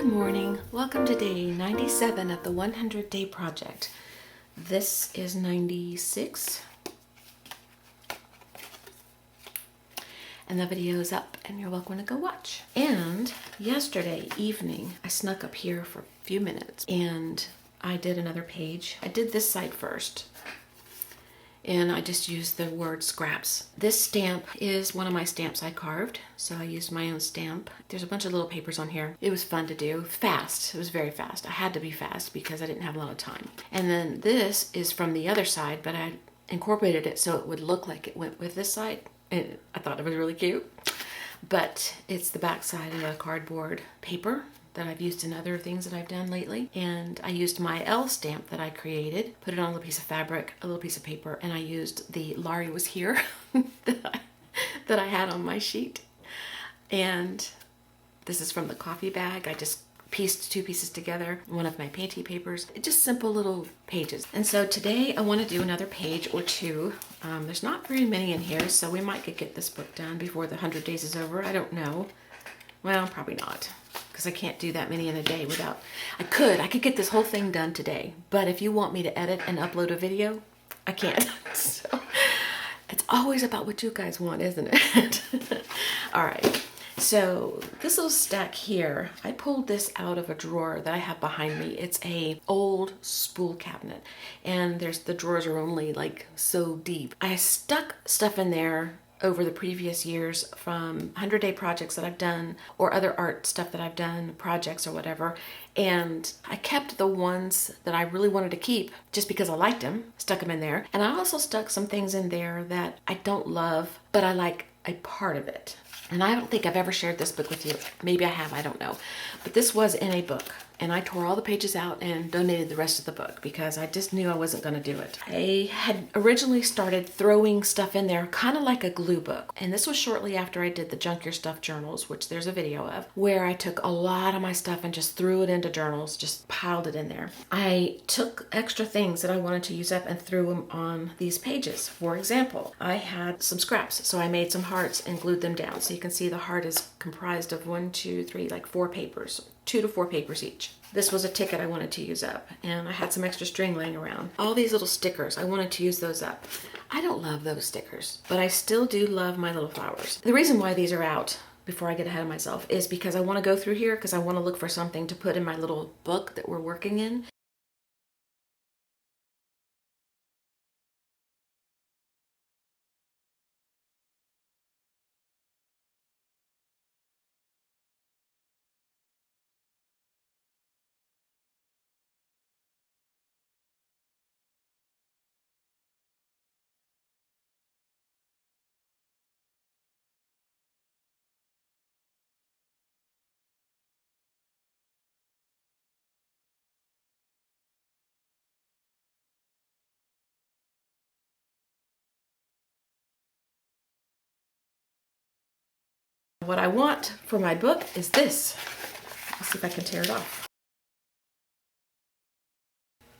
Good morning. Welcome to day 97 of the 100 Day Project. This is 96. And the video is up and you're welcome to go watch. And yesterday evening, I snuck up here for a few minutes and I did another page. I did this side first. And I just used the word scraps. This stamp is one of my stamps I carved, so I used my own stamp. There's a bunch of little papers on here. It was fun to do. Fast. It was very fast. I had to be fast because I didn't have a lot of time. And then this is from the other side, but I incorporated it so it would look like it went with this side. And I thought it was really cute. But it's the back side of a cardboard paper that I've used in other things that I've done lately. And I used my L stamp that I created, put it on a little piece of fabric, a little piece of paper, and I used the Laurie was here that I had on my sheet. And this is from the coffee bag. I just pieced two pieces together, one of my painty papers, just simple little pages. And so today I want to do another page or two. There's not very many in here, so we might could get this book done before the 100 days is over. I don't know. Well, probably not, because I can't do that many in a day without... I could get this whole thing done today, but if you want me to edit and upload a video, I can't. So it's always about what you guys want, isn't it? All right. So this little stack here, I pulled this out of a drawer that I have behind me. It's a old spool cabinet, and the drawers are only like so deep. I stuck stuff in there over the previous years from 100 Day projects that I've done or other art stuff that I've done, projects or whatever. And I kept the ones that I really wanted to keep just because I liked them, stuck them in there. And I also stuck some things in there that I don't love, but I like a part of it. And I don't think I've ever shared this book with you. Maybe I have, I don't know. But this was in a book. And I tore all the pages out and donated the rest of the book because I just knew I wasn't going to do it. I had originally started throwing stuff in there kind of like a glue book. And this was shortly after I did the Junk Your Stuff journals, which there's a video of, where I took a lot of my stuff and just threw it into journals, just piled it in there. I took extra things that I wanted to use up and threw them on these pages. For example, I had some scraps, so I made some hearts and glued them down. So you can see the heart is comprised of 1, 2, 3, like 4 papers. 2 to 4 papers each. This was a ticket I wanted to use up, and I had some extra string laying around. All these little stickers, I wanted to use those up. I don't love those stickers, but I still do love my little flowers. The reason why these are out, before I get ahead of myself, is because I want to go through here because I want to look for something to put in my little book that we're working in. What I want for my book is this. Let's see if I can tear it off.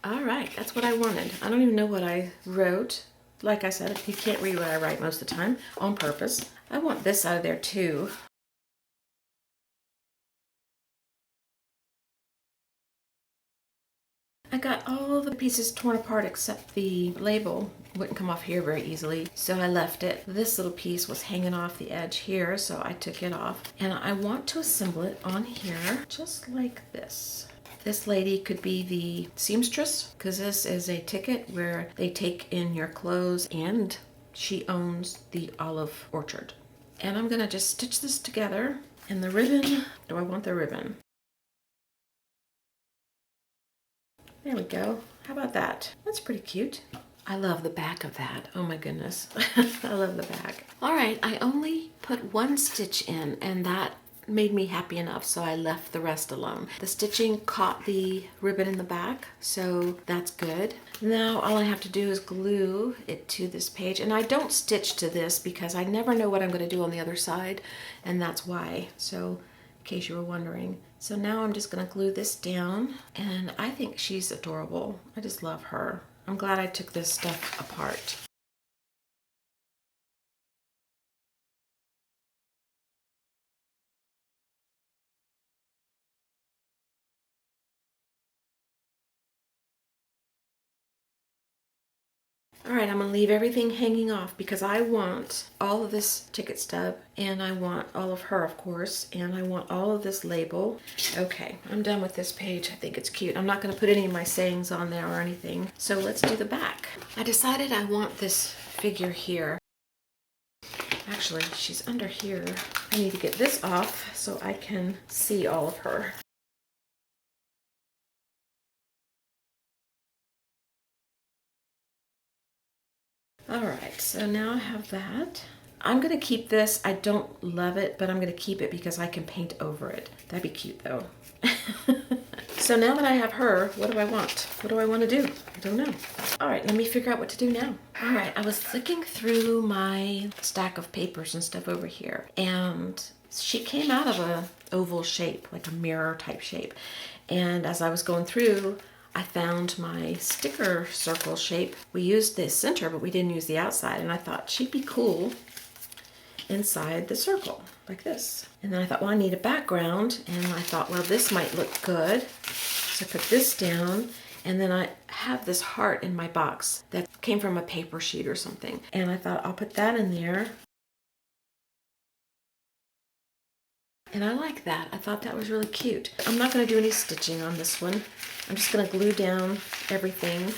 All right, that's what I wanted. I don't even know what I wrote. Like I said, you can't read what I write most of the time on purpose. I want this out of there too. I got all the pieces torn apart except the label. Wouldn't come off here very easily, so I left it. This little piece was hanging off the edge here, so I took it off. And I want to assemble it on here just like this. This lady could be the seamstress, because this is a ticket where they take in your clothes, and she owns the olive orchard. And I'm gonna just stitch this together. And the ribbon, do I want the ribbon? There we go. How about that? That's pretty cute. I love the back of that. Oh my goodness. I love the back. All right, I only put 1 stitch in, and that made me happy enough, so I left the rest alone. The stitching caught the ribbon in the back, so that's good. Now all I have to do is glue it to this page, and I don't stitch to this because I never know what I'm going to do on the other side, and that's why. So in case you were wondering. So now I'm just going to glue this down, and I think she's adorable. I just love her. I'm glad I took this stuff apart. All right, I'm gonna leave everything hanging off because I want all of this ticket stub, and I want all of her, of course, and I want all of this label. Okay, I'm done with this page. I think it's cute. I'm not gonna put any of my sayings on there or anything. So let's do the back. I decided I want this figure here. Actually, she's under here. I need to get this off so I can see all of her. All right, so now I have that. I'm gonna keep this. I don't love it, but I'm gonna keep it because I can paint over it. That'd be cute though. So now that I have her, what do I want? What do I want to do? I don't know. All right, let me figure out what to do now. All right, I was flicking through my stack of papers and stuff over here, and she came out of a oval shape, like a mirror type shape. And as I was going through, I found my sticker circle shape. We used the center, but we didn't use the outside, and I thought she'd be cool inside the circle like this. And then I thought, well, I need a background, and I thought, well, this might look good. So I put this down, and then I have this heart in my box that came from a paper sheet or something. And I thought, I'll put that in there. And I like that. I thought that was really cute. I'm not going to do any stitching on this one. I'm just going to glue down everything.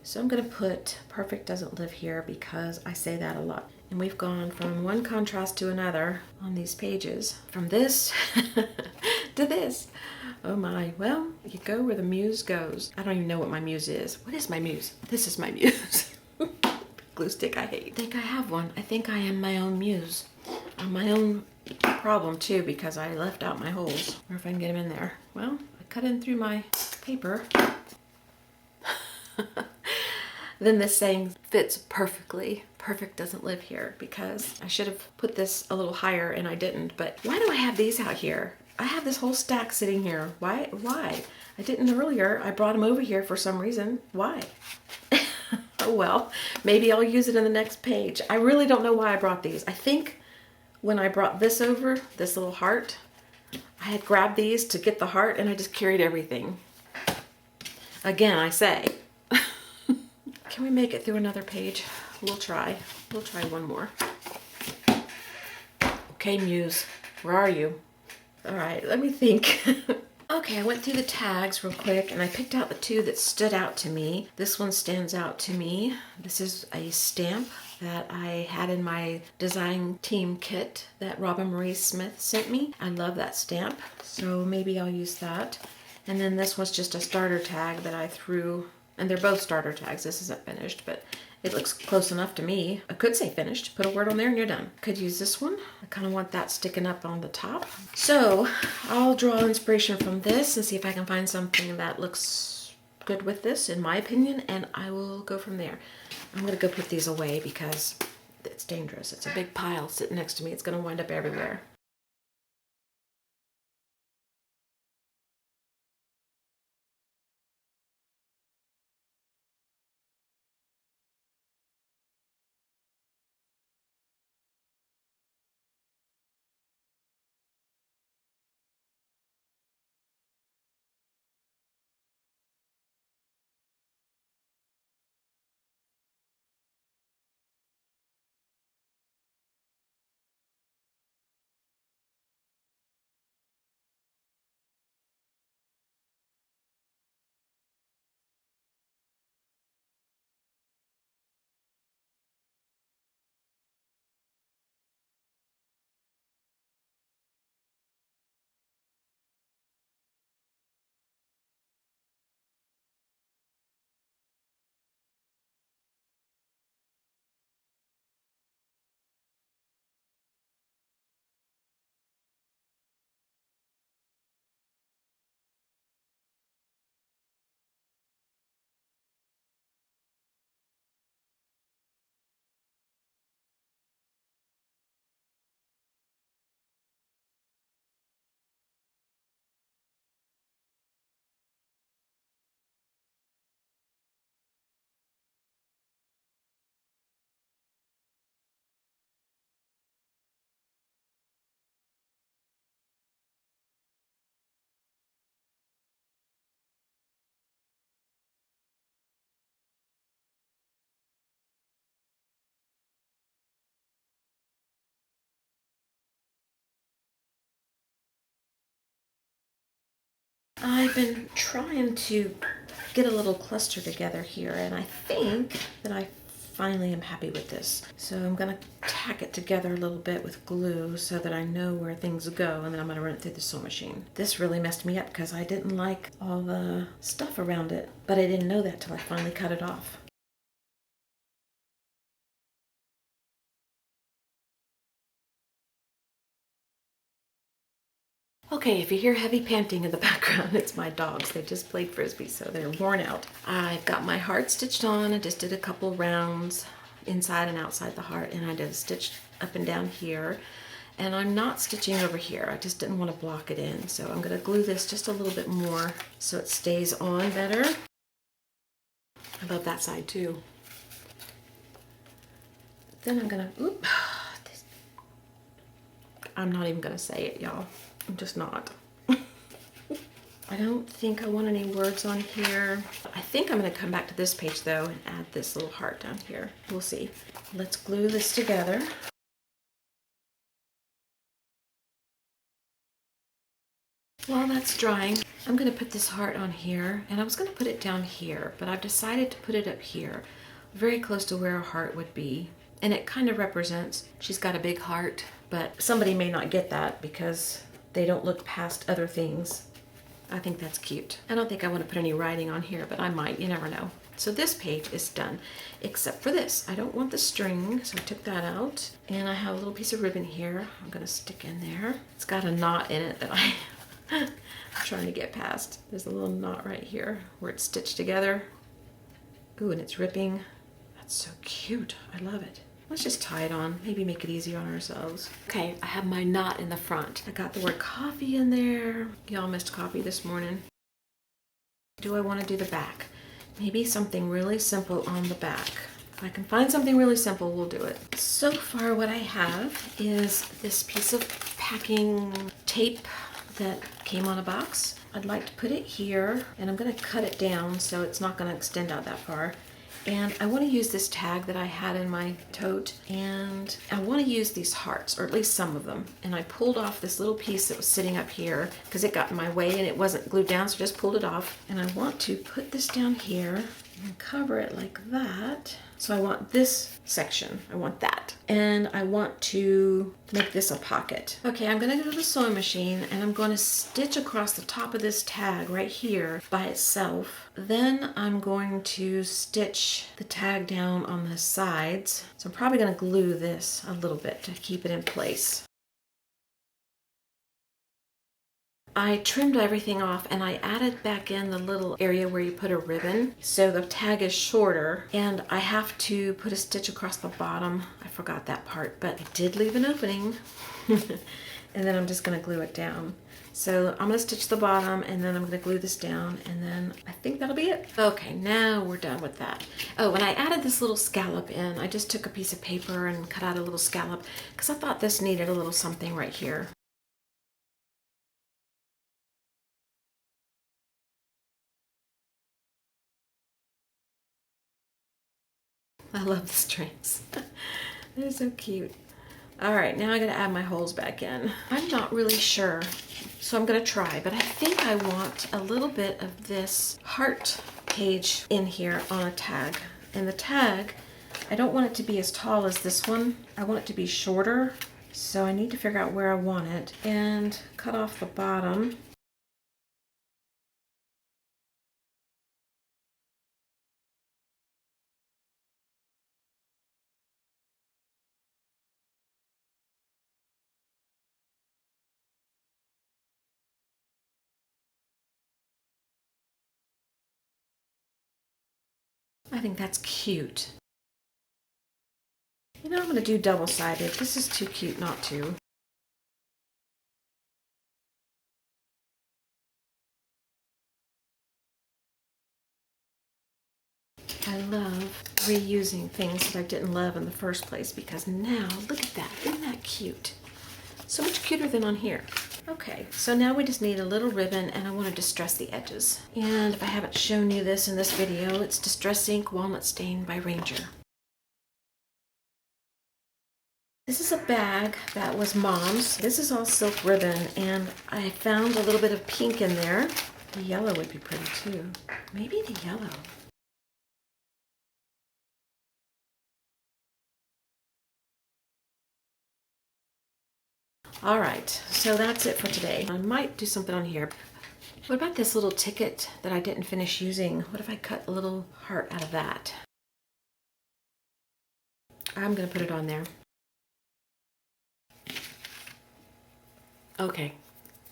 So I'm going to put perfect doesn't live here because I say that a lot. And we've gone from one contrast to another on these pages. From this to this. Oh my. Well, you go where the muse goes. I don't even know what my muse is. What is my muse? This is my muse. Glue stick I hate. I think I have one. I think I am my own muse. I'm my own problem too because I left out my holes. Or if I can get them in there. Well, I cut in through my paper. Then this saying fits perfectly. Perfect doesn't live here because I should have put this a little higher and I didn't. But why do I have these out here? I have this whole stack sitting here. Why? Why? I didn't earlier. I brought them over here for some reason. Why? Oh well, maybe I'll use it in the next page. I really don't know why I brought these. I think when I brought this over, this little heart, I had grabbed these to get the heart and I just carried everything. Again, I say. Can we make it through another page? We'll try. We'll try one more. Okay, Muse, where are you? All right, let me think. Okay, I went through the tags real quick and I picked out the two that stood out to me. This one stands out to me. This is a stamp that I had in my design team kit that Robin Marie Smith sent me. I love that stamp, so maybe I'll use that. And then this was just a starter tag that I threw. And they're both starter tags. This isn't finished, but it looks close enough to me. I could say finished. Put a word on there and you're done. Could use this one. I kind of want that sticking up on the top. So I'll draw inspiration from this and see if I can find something that looks good with this, in my opinion, and I will go from there. I'm going to go put these away because it's dangerous. It's a big pile sitting next to me. It's going to wind up everywhere. I've been trying to get a little cluster together here, and I think that I finally am happy with this. So I'm gonna tack it together a little bit with glue so that I know where things go, and then I'm gonna run it through the sewing machine. This really messed me up because I didn't like all the stuff around it, but I didn't know that till I finally cut it off. Okay, if you hear heavy panting in the background, it's my dogs. They just played Frisbee, so they're worn out. I've got my heart stitched on. I just did a couple rounds inside and outside the heart, and I did a stitch up and down here. And I'm not stitching over here. I just didn't want to block it in. So I'm gonna glue this just a little bit more so it stays on better. I love that side too. Then I'm gonna, I'm not even gonna say it, y'all. I'm just not. I don't think I want any words on here. I think I'm gonna come back to this page though and add this little heart down here. We'll see. Let's glue this together. While that's drying, I'm gonna put this heart on here, and I was gonna put it down here, but I've decided to put it up here, very close to where a heart would be. And it kind of represents, she's got a big heart, but somebody may not get that because they don't look past other things. I think that's cute. I don't think I want to put any writing on here, but I might, you never know. So this page is done, except for this. I don't want the string, so I took that out. And I have a little piece of ribbon here I'm gonna stick in there. It's got a knot in it that I'm trying to get past. There's a little knot right here where it's stitched together. Ooh, and it's ripping. That's so cute, I love it. Let's just tie it on, maybe make it easier on ourselves. Okay, I have my knot in the front. I got the word coffee in there. Y'all missed coffee this morning. Do I want to do the back? Maybe something really simple on the back. If I can find something really simple, we'll do it. So far what I have is this piece of packing tape that came on a box. I'd like to put it here, and I'm gonna cut it down so it's not gonna extend out that far. And I want to use this tag that I had in my tote, and I want to use these hearts, or at least some of them. And I pulled off this little piece that was sitting up here because it got in my way and it wasn't glued down, so I just pulled it off. And I want to put this down here and cover it like that. So I want this section, I want that. And I want to make this a pocket. Okay, I'm gonna go to the sewing machine and I'm gonna stitch across the top of this tag right here by itself. Then I'm going to stitch the tag down on the sides. So I'm probably gonna glue this a little bit to keep it in place. I trimmed everything off and I added back in the little area where you put a ribbon. So the tag is shorter, and I have to put a stitch across the bottom. I forgot that part, but I did leave an opening. And then I'm just gonna glue it down. So I'm gonna stitch the bottom, and then I'm gonna glue this down, and then I think that'll be it. Okay, now we're done with that. Oh, and I added this little scallop in. I just took a piece of paper and cut out a little scallop because I thought this needed a little something right here. I love the strings. They're so cute. All right, now I gotta add my holes back in. I'm not really sure, so I'm gonna try, but I think I want a little bit of this heart page in here on a tag. And the tag, I don't want it to be as tall as this one. I want it to be shorter, so I need to figure out where I want it and cut off the bottom. I think that's cute. You know, I'm gonna do double-sided. This is too cute not to. I love reusing things that I didn't love in the first place, because now, look at that, isn't that cute? So much cuter than on here. Okay, so now we just need a little ribbon, and I want to distress the edges. And if I haven't shown you this in this video, it's Distress Ink Walnut Stain by Ranger. This is a bag that was Mom's. This is all silk ribbon, and I found a little bit of pink in there. The yellow would be pretty too. Maybe the yellow. All right, so that's it for today. I might do something on here. What about this little ticket that I didn't finish using? What if I cut a little heart out of that? I'm gonna put it on there. Okay,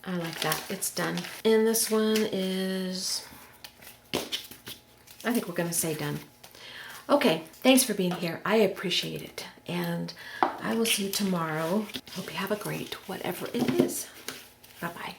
I like that. It's done. And this one is, I think we're gonna say done. Okay, thanks for being here. I appreciate it. And I will see you tomorrow. Hope you have a great whatever it is. Bye-bye.